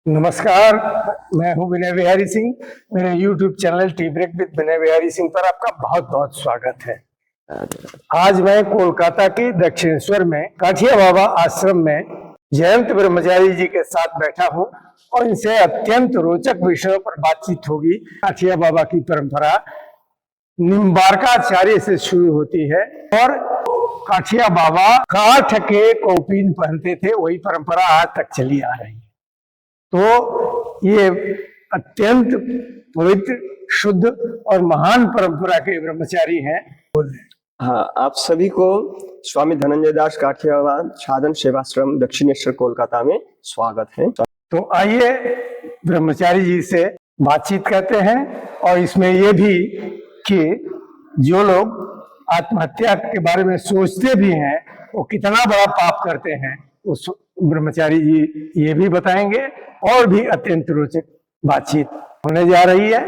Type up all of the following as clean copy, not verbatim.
नमस्कार। मैं हूं विनय बिहारी सिंह। मेरे YouTube channel tea break with Vinay Bihari Singh पर आपका बहुत बहुत स्वागत है। आज मैं कोलकाता के दक्षिणेश्वर में काठिया बाबा आश्रम में जयंत ब्रह्मचारी जी के साथ बैठा हूं और इनसे अत्यंत रोचक विषयों पर बातचीत होगी। काठिया बाबा की परंपरा निम्बार्काचार्य से शुरू होती है और काठिया बाबा काठ के कौपीन पहनते थे, वही परंपरा आज तक चली आ रही है। तो ये अत्यंत पवित्र, शुद्ध और महान परंपरा के ब्रह्मचारी हैं। हाँ, आप सभी को स्वामी धनंजय दास काठिया साधन सेवाश्रम दक्षिणेश्वर कोलकाता में स्वागत है। तो आइए ब्रह्मचारी जी से बातचीत करते हैं और इसमें ये भी कि जो लोग आत्महत्या के बारे में सोचते भी हैं वो कितना बड़ा पाप करते हैं, उस ब्रह्मचारी जी ये भी बताएंगे और भी अत्यंत रोचक बातचीत होने जा रही है।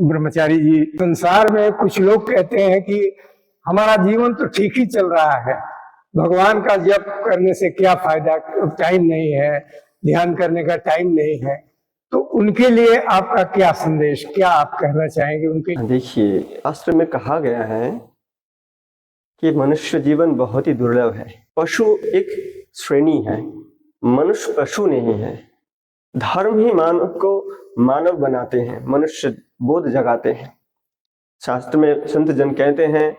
ब्रह्मचारी जी, संसार में कुछ लोग कहते हैं कि हमारा जीवन तो ठीक ही चल रहा है, भगवान का जप करने से क्या फायदा, टाइम नहीं है, ध्यान करने का टाइम नहीं है। तो उनके लिए आपका क्या संदेश, क्या आप कहना चाहेंगे उनके? देखिए, शास्त्र में कहा गया है कि मनुष्य जीवन बहुत ही दुर्लभ है। पशु एक श्रेणी है, मनुष्य पशु नहीं है। धर्म ही मानव को मानव बनाते हैं, मनुष्य बोध जगाते हैं। शास्त्र में संत जन कहते हैं,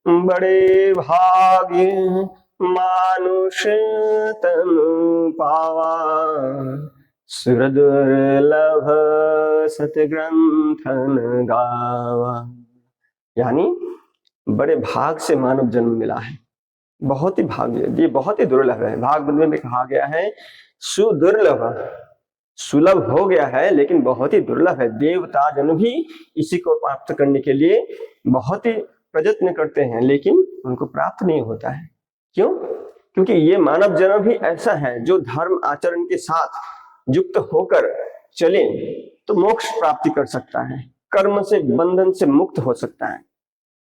बड़े भाग्य मानुष तनु पावा, सुरदुर्लभ सतग्रंथन गावा। यानी बड़े भाग से मानव जन्म मिला है, बहुत ही भाग्य, ये बहुत ही दुर्लभ है। भागवत में कहा गया है सुदुर्लभ, सुलभ हो गया है लेकिन बहुत ही दुर्लभ है। देवता जन भी इसी को प्राप्त करने के लिए बहुत ही प्रयत्न करते हैं लेकिन उनको प्राप्त नहीं होता है। क्यों? क्योंकि ये मानव जन्म भी ऐसा है जो धर्म आचरण के साथ युक्त होकर चले तो मोक्ष प्राप्ति कर सकता है, कर्म से बंधन से मुक्त हो सकता है।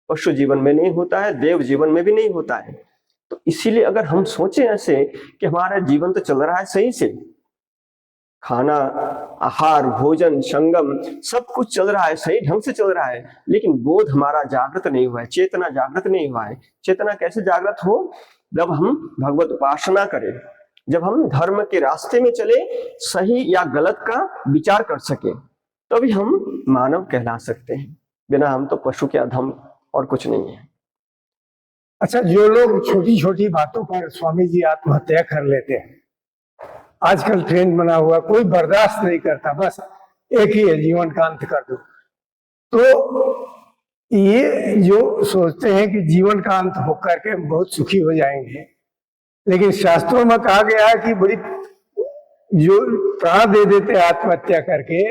पशु जीवन में नहीं होता है, देव जीवन में भी नहीं होता है। तो इसीलिए अगर हम सोचें ऐसे कि हमारा जीवन तो चल रहा है सही से, खाना, आहार, भोजन, संगम सब कुछ चल रहा है, सही ढंग से चल रहा है, लेकिन बोध हमारा जागृत नहीं हुआ है, चेतना जागृत नहीं हुआ है। चेतना कैसे जागृत हो? जब हम भगवत उपासना करें, जब हम धर्म के रास्ते में चले, सही या गलत का विचार कर सके, तभी हम मानव कहला सकते हैं। बिना हम तो पशु के अधम और कुछ नहीं है। अच्छा, जो लोग छोटी छोटी बातों पर स्वामी जी आत्महत्या कर लेते हैं, आजकल ट्रेंड बना हुआ, कोई बर्दाश्त नहीं करता, बस एक ही है, जीवन का अंत कर दो। तो ये जो सोचते हैं कि जीवन का अंत होकर के बहुत सुखी हो जाएंगे, लेकिन शास्त्रों में कहा गया है कि बड़ी जो प्राण दे देते हैं आत्महत्या करके,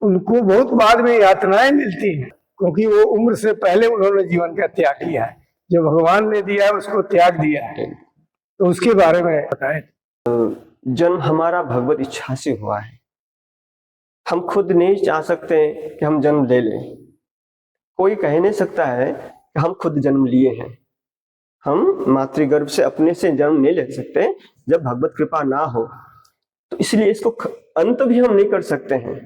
उनको बहुत बाद में यातनाएं मिलती हैं, क्योंकि वो उम्र से पहले उन्होंने जीवन का त्याग किया है। जो भगवान ने दिया है उसको त्याग दिया है। तो उसके बारे में बताएं। जन्म हमारा भगवत इच्छा से हुआ है। हम खुद नहीं चाह सकते कि हम जन्म ले लें। कोई कह नहीं सकता है कि हम खुद जन्म लिए हैं। हम मातृगर्भ से अपने से जन्म नहीं ले सकते जब भगवत कृपा ना हो। तो इसलिए इसको अंत भी हम नहीं कर सकते हैं।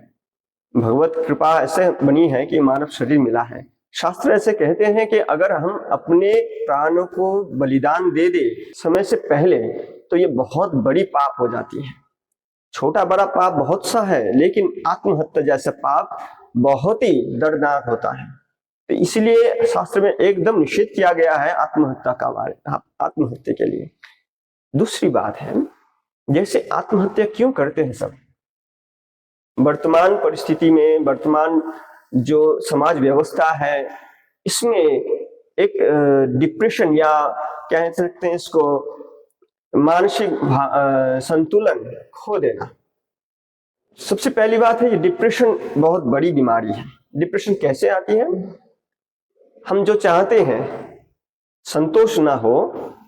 भगवत कृपा ऐसे बनी है कि मानव शरीर मिला है। शास्त्र ऐसे कहते हैं कि अगर हम अपने प्राणों को बलिदान दे दे समय से पहले तो ये बहुत बड़ी पाप हो जाती है। छोटा बड़ा पाप बहुत सा है, लेकिन आत्महत्या जैसा पाप बहुत ही दर्दनाक होता है। तो इसलिए शास्त्र में एकदम निषेध किया गया है आत्महत्या का, आत्महत्या के लिए। दूसरी बात है, जैसे आत्महत्या क्यों करते हैं सब? वर्तमान परिस्थिति में, वर्तमान जो समाज व्यवस्था है, इसमें एक डिप्रेशन या कह सकते हैं इसको मानसिक संतुलन खो देना। सबसे पहली बात है, ये डिप्रेशन बहुत बड़ी बीमारी है। डिप्रेशन कैसे आती है? हम जो चाहते हैं संतोष ना हो,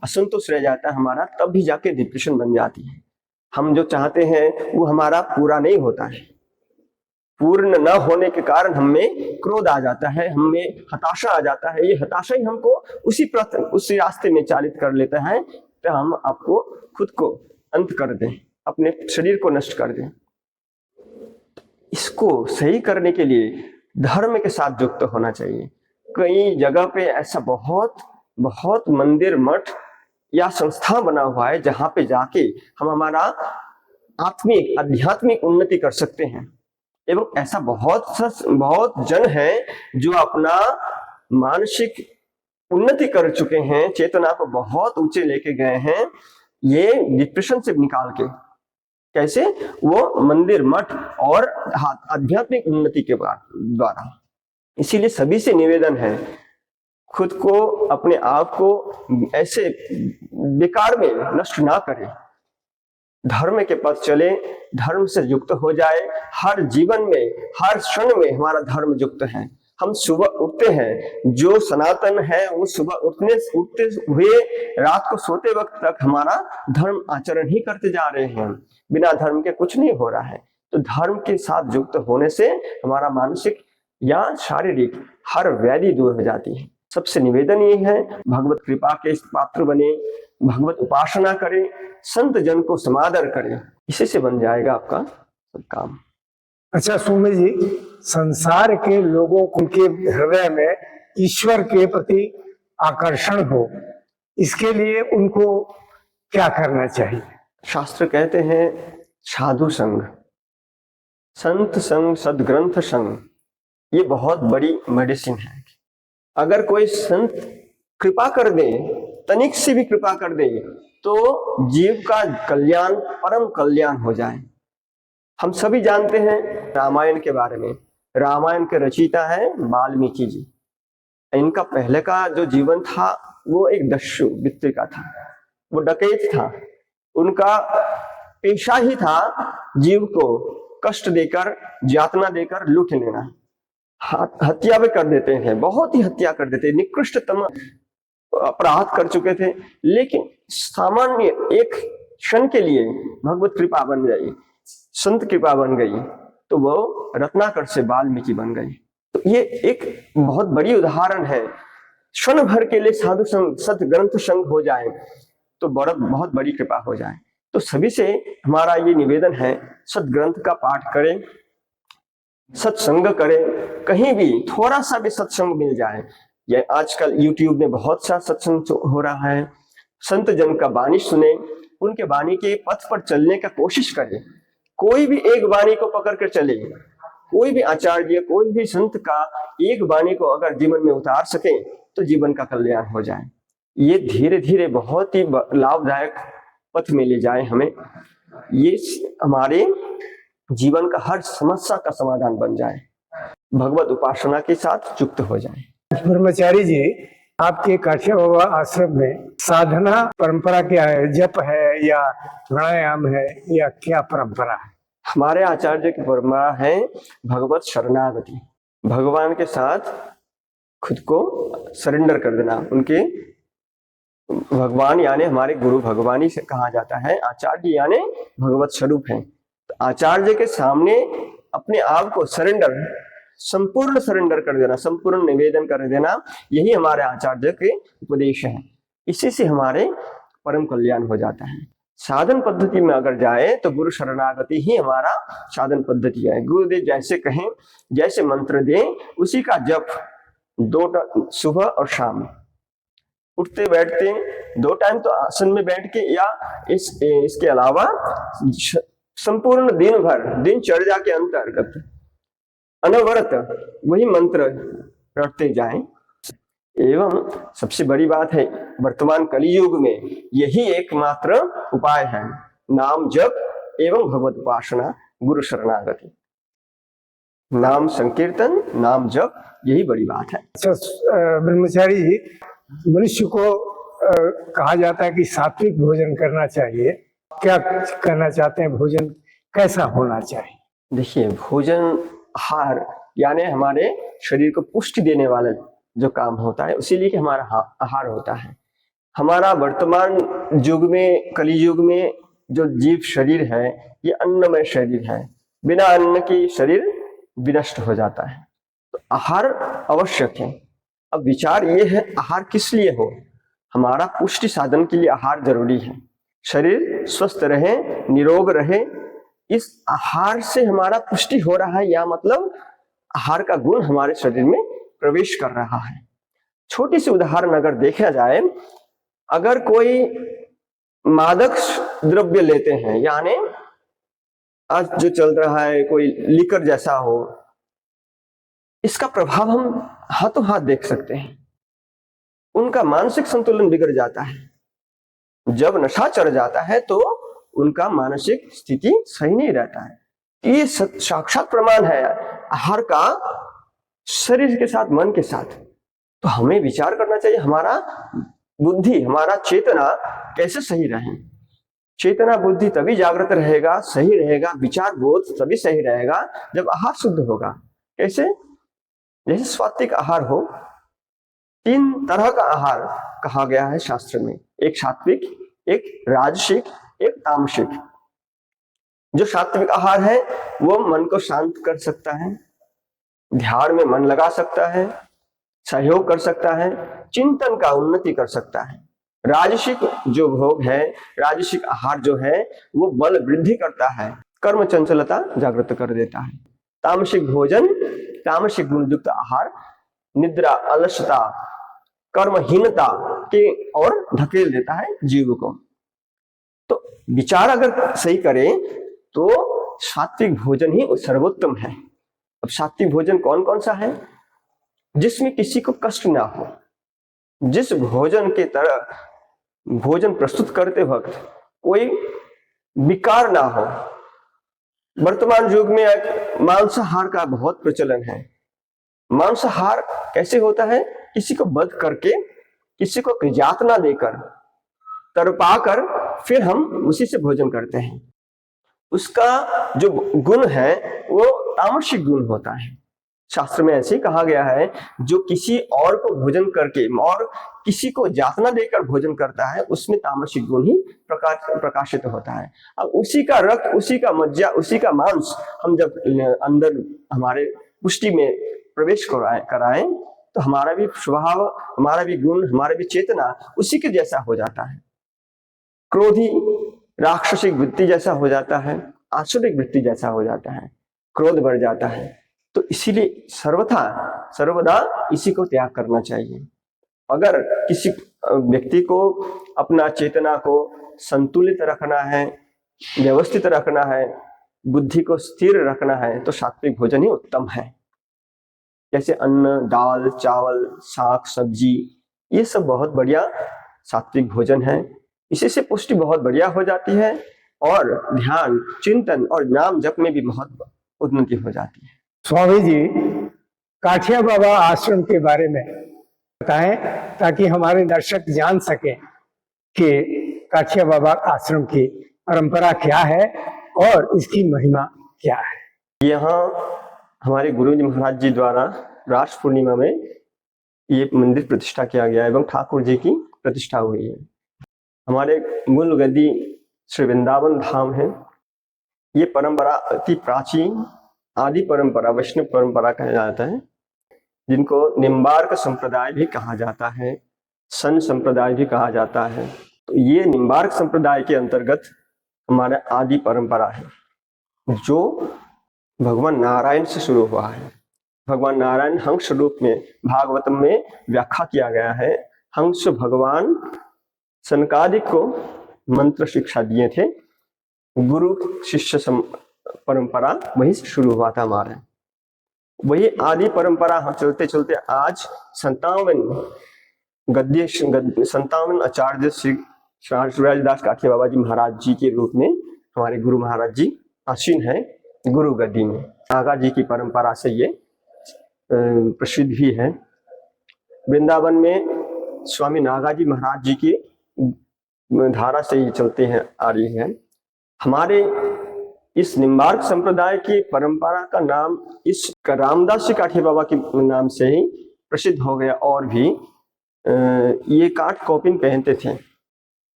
असंतोष रह जाता है हमारा, तब भी जाके डिप्रेशन बन जाती है। हम जो चाहते हैं वो हमारा पूरा नहीं होता है, पूर्ण न होने के कारण हमें क्रोध आ जाता है, हमें हताशा आ जाता है। ये हताशा ही हमको उसी रास्ते में चालित कर लेता है कि हम आपको खुद को अंत कर दें, अपने शरीर को नष्ट कर दें। इसको सही करने के लिए धर्म के साथ युक्त होना चाहिए। कई जगह पे ऐसा बहुत बहुत मंदिर, मठ या संस्था बना हुआ है जहां पे जाके हम हमारा आत्मिक आध्यात्मिक उन्नति कर सकते हैं। एवं ऐसा बहुत जन है जो अपना मानसिक उन्नति कर चुके हैं, चेतना को बहुत ऊंचे लेके गए हैं, ये डिप्रेशन से निकाल के। कैसे? वो मंदिर, मठ और आध्यात्मिक उन्नति के द्वारा। इसीलिए सभी से निवेदन है, खुद को, अपने आप को ऐसे बेकार में नष्ट ना करें, धर्म के पथ चले, धर्म से युक्त हो जाए। हर जीवन में, हर क्षण में हमारा धर्म युक्त है। हम सुबह उठते हैं, जो सनातन है वो सुबह उठते हुए रात को सोते वक्त तक हमारा धर्म आचरण ही करते जा रहे हैं। बिना धर्म के कुछ नहीं हो रहा है। तो धर्म के साथ युक्त होने से हमारा मानसिक या शारीरिक हर व्याधि दूर हो जाती है। सबसे निवेदन ये है, भगवत कृपा के पात्र बने, भगवत उपासना करें, संत जन को समादर करें, इसी से बन जाएगा आपका सब काम। अच्छा सुमित जी, संसार के लोगों को उनके हृदय में ईश्वर के प्रति आकर्षण हो, इसके लिए उनको क्या करना चाहिए? शास्त्र कहते हैं साधु संग, संत संग, सदग्रंथ संग, ये बहुत बड़ी मेडिसिन है। अगर कोई संत कृपा कर दे, तनिक से भी कृपा कर दे, तो जीव का कल्याण, परम कल्याण हो जाए। हम सभी जानते हैं रामायण के बारे में। रामायण के रचयिता है वाल्मीकि जी। इनका पहले का जो जीवन था वो एक दस्यु वृत्ति का था, वो डकैत था। उनका पेशा ही था जीव को कष्ट देकर, यातना देकर लूट लेना। हत्या भी कर देते हैं, बहुत ही हत्या कर देते, निकृष्टतम अपराध कर चुके थे। लेकिन सामान्य एक क्षण के लिए भगवत कृपा बन गई, संत कृपा बन गई, तो वो रत्नाकर से वाल्मीकि बन गई। तो ये एक बहुत बड़ी उदाहरण है। क्षण भर के लिए साधु संग, सत ग्रंथ संग हो जाए तो बहुत बड़ी कृपा हो जाए। तो सभी से हमारा ये निवेदन है, सदग्रंथ का पाठ करें, सत्संग करें। कहीं भी थोड़ा सा भी सत्संग मिल जाए, ये आजकल YouTube में बहुत सा सत्संग हो रहा है, संत जन का वाणी सुने, उनके वाणी के पथ पर चलने का कोशिश करें। कोई भी एक वाणी को पकड़ कर चले, कोई भी आचार्य, कोई भी संत का एक वाणी को अगर जीवन में उतार सके तो जीवन का कल्याण हो जाए। ये धीरे धीरे बहुत ही लाभदायक पथ में ले जाए हमें, ये हमारे जीवन का हर समस्या का समाधान बन जाए, भगवत उपासना के साथ युक्त हो जाए। ब्रह्मचारी जी, आपके काठिया बाबा आश्रम में साधना परंपरा क्या है? जप है या प्राणायाम है या क्या परंपरा है? हमारे आचार्य की परंपरा है भगवत शरणागति, भगवान के साथ खुद को सरेंडर कर देना। उनके भगवान यानी हमारे गुरु भगवानी से कहा जाता है, आचार्य यानी भगवत स्वरूप है। तो आचार्य के सामने अपने आप को सरेंडर, संपूर्ण सरेंडर कर देना, संपूर्ण निवेदन कर देना, यही हमारे आचार्य के उपदेश है। इसी से हमारे परम कल्याण हो जाता है। साधन पद्धति में अगर जाए तो गुरु शरणागति ही हमारा साधन पद्धति है। गुरुदेव जैसे कहें, जैसे मंत्र दें, उसी का जप 2 सुबह और शाम, उठते बैठते 2 टाइम तो आसन में बैठ के, या इसके अलावा संपूर्ण दिन भर दिनचर्या के अंतर्गत अनवरत वही मंत्र रटते जाएं। एवं सबसे बड़ी बात है, वर्तमान कलियुग में यही एकमात्र उपाय है, नाम जप एवं भगवत उपासना, गुरु शरणागति, नाम संकीर्तन, नाम जप, यही बड़ी बात है। अच्छा ब्रह्मचारी जी, मनुष्य को कहा जाता है कि सात्विक भोजन करना चाहिए, क्या करना चाहते हैं? भोजन कैसा होना चाहिए? देखिए, भोजन आहार यानी हमारे शरीर को पुष्टि देने वाला जो काम होता है, उसी लिए हमारा आहार होता है। हमारा वर्तमान युग में, कली युग में जो जीव शरीर है, ये अन्नमय शरीर है। बिना अन्न की शरीर विनष्ट हो जाता है, तो आहार आवश्यक है। अब विचार ये है, आहार किस लिए हो? हमारा पुष्टि साधन के लिए आहार जरूरी है। शरीर स्वस्थ रहे, निरोग रहे, इस आहार से हमारा पुष्टि हो रहा है, या मतलब आहार का गुण हमारे शरीर में प्रवेश कर रहा है। छोटी सी उदाहरण अगर देखा जाए, अगर कोई मादक द्रव्य लेते हैं, यानी आज जो चल रहा है कोई लिकर जैसा हो, इसका प्रभाव हम हाथों हाथ देख सकते हैं। उनका मानसिक संतुलन बिगड़ जाता है। जब नशा चढ़ जाता है तो उनका मानसिक स्थिति सही नहीं रहता है। ये साक्षात प्रमाण है आहार का शरीर के साथ, मन के साथ। तो हमें विचार करना चाहिए, हमारा बुद्धि, हमारा चेतना कैसे सही रहे। चेतना बुद्धि तभी जागृत रहेगा, सही रहेगा, विचार बोध तभी सही रहेगा जब आहार शुद्ध होगा। कैसे? जैसे सात्विक आहार हो, 3 तरह का आहार कहा गया है शास्त्र में, एक सात्विक, एक राजसिक, एक तामसिक। जो सात्विक आहार है वो मन को शांत कर सकता है, ध्यान में मन लगा सकता है, सहयोग कर सकता है, चिंतन का उन्नति कर सकता है। राजसिक जो भोग है, राजसिक आहार जो है वो बल वृद्धि करता है, कर्म चंचलता जागृत कर देता है। तामसिक भोजन, तामसिक गुणयुक्त आहार निद्रा, अलसता, कर्महीनता के और धकेल देता है जीव को। तो विचार अगर सही करें तो सात्विक भोजन ही सर्वोत्तम है। अब सात्विक भोजन कौन कौन सा है? जिसमें किसी को कष्ट ना हो, जिस भोजन के तरह भोजन प्रस्तुत करते वक्त कोई विकार ना हो। वर्तमान युग में मांसाहार का बहुत प्रचलन है। मांसाहार कैसे होता है? किसी को वध करके, किसी को यातना देकर, तड़पाकर फिर हम उसी से भोजन करते हैं। उसका जो गुण है वो तामसिक गुण होता है। शास्त्र में ऐसे ही कहा गया है, जो किसी और को भोजन करके और किसी को यातना देकर भोजन करता है उसमें तामसिक गुण ही प्रकाशित होता है। अब उसी का रक्त, उसी का मज्जा, उसी का मांस हम जब अंदर हमारे पुष्टि में प्रवेश कराएं तो हमारा भी स्वभाव, हमारा भी गुण, हमारा भी चेतना उसी के जैसा हो जाता है। क्रोधी राक्षसिक वृत्ति जैसा हो जाता है, आसुरिक वृत्ति जैसा हो जाता है, क्रोध बढ़ जाता है। तो इसीलिए सर्वदा इसी को त्याग करना चाहिए। अगर किसी व्यक्ति को अपना चेतना को संतुलित रखना है, व्यवस्थित रखना है, बुद्धि को स्थिर रखना है तो सात्विक भोजन ही उत्तम है। जैसे अन्न, दाल, चावल, साग, सब्जी, ये सब बहुत बढ़िया सात्विक भोजन है। इसी से पुष्टि बहुत बढ़िया हो जाती है और ध्यान, चिंतन और नाम जप में भी बहुत उन्नति हो जाती है। स्वामी जी, काठिया बाबा आश्रम के बारे में बताएं ताकि हमारे दर्शक जान सकें कि काठिया बाबा आश्रम की परंपरा क्या है और इसकी महिमा क्या है। यहाँ हमारे गुरु जी महाराज जी द्वारा रास पूर्णिमा में ये मंदिर प्रतिष्ठा किया गया एवं ठाकुर जी की प्रतिष्ठा हुई है। हमारे मूल गद्दी श्री वृंदावन धाम है। ये परंपरा अति प्राचीन आदि परंपरा, वैष्णव परंपरा कहा जाता है, जिनको निम्बार्क संप्रदाय भी कहा जाता है, सन संप्रदाय भी कहा जाता है। तो ये निम्बार्क संप्रदाय के अंतर्गत हमारा आदि परंपरा है, जो भगवान नारायण से शुरू हुआ है। भगवान नारायण हंस रूप में भागवतम में व्याख्या किया गया है। हंस भगवान सनकादिक को मंत्र शिक्षा दिए थे। गुरु शिष्य परंपरा वहीं से शुरू हुआ था हमारा। वही आदि परंपरा हम चलते चलते आज 57 आचार्य श्री सूरजदास काठिया बाबा जी महाराज जी के रूप में हमारे गुरु महाराज जी आसीन है गुरु गद्दी में। नागा जी की परंपरा से ये प्रसिद्ध भी है। वृंदावन में स्वामी नागा जी महाराज जी की धारा से ही चलते हैं आ रही है। हमारे इस निम्बार्क संप्रदाय की परंपरा का नाम इस रामदास जी काठिया बाबा के नाम से ही प्रसिद्ध हो गया। और भी ये काठ कौपिन पहनते थे।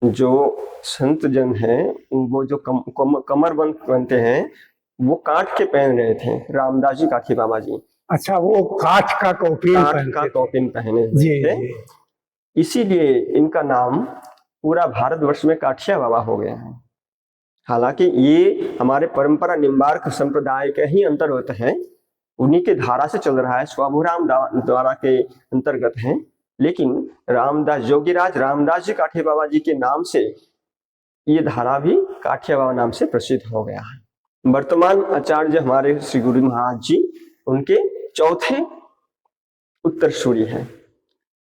जो संत जन हैं वो जो कमरबंद पहनते हैं वो काठ के पहन रहे थे रामदास जी काठिया बाबा जी। अच्छा, वो काठ का कौपिन पहने थे, इसीलिए इनका नाम पूरा भारतवर्ष में काठिया बाबा हो गया है। हालांकि ये हमारे परंपरा निम्बार्क संप्रदाय के ही अंतर्गत है, उन्हीं के धारा से चल रहा है, स्वाभुराम द्वारा के अंतर्गत है। लेकिन रामदास जोगीराज रामदास जी काठिया बाबा जी के नाम से ये धारा भी काठिया बाबा नाम से प्रसिद्ध हो गया है। वर्तमान आचार्य हमारे श्री गुरु महाराज जी उनके चौथे उत्तरसूरी हैं।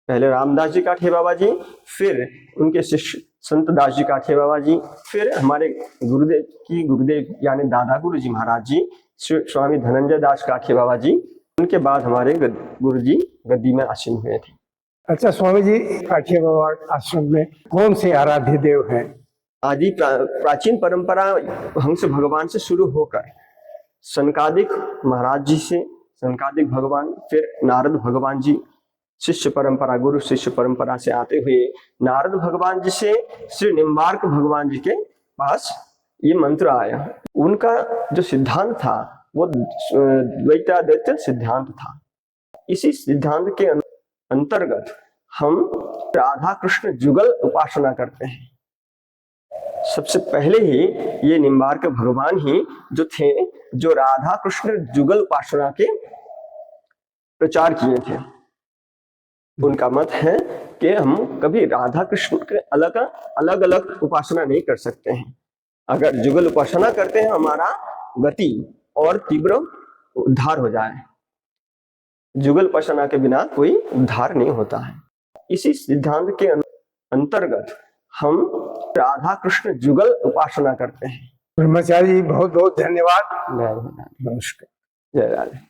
पहले रामदास जी काठिया बाबा जी, फिर उनके शिष्य संत दास जी काठिया बाबा जी, फिर हमारे गुरुदेव यानी दादा गुरु जी महाराज जी, स्वामी धनंजय दास काठिया बाबा जी, उनके बाद हमारे गुरु जी गद्दी में आसीन हुए थे। अच्छा स्वामी जी, काठिया बाबा आश्रम में कौन से आराध्य देव हैं? आदि प्राचीन परंपरा हंस भगवान से शुरू होकर सनकादिक महाराज जी से सनकादिक भगवान, फिर नारद भगवान जी, शिष्य परंपरा गुरु शिष्य परंपरा से आते हुए नारद भगवान जी से श्री निम्बार्क भगवान जी के पास ये मंत्र आया। उनका जो सिद्धांत था वो द्वैताद्वैत सिद्धांत था। इसी सिद्धांत के अंतर्गत हम राधा कृष्ण जुगल उपासना करते हैं। सबसे पहले ही ये निम्बार्क भगवान ही जो थे जो राधा कृष्ण जुगल उपासना के प्रचार किए थे। उनका मत है कि हम कभी राधा कृष्ण के अलग अलग उपासना नहीं कर सकते हैं। अगर जुगल उपासना करते हैं हमारा गति और तीव्र उद्धार हो जाए। जुगल उपासना के बिना कोई उद्धार नहीं होता है। इसी सिद्धांत के अंतर्गत हम राधा कृष्ण जुगल उपासना करते हैं। ब्रह्मचारी जी बहुत बहुत धन्यवाद। नमस्कार। नमस्कार। जय राधे।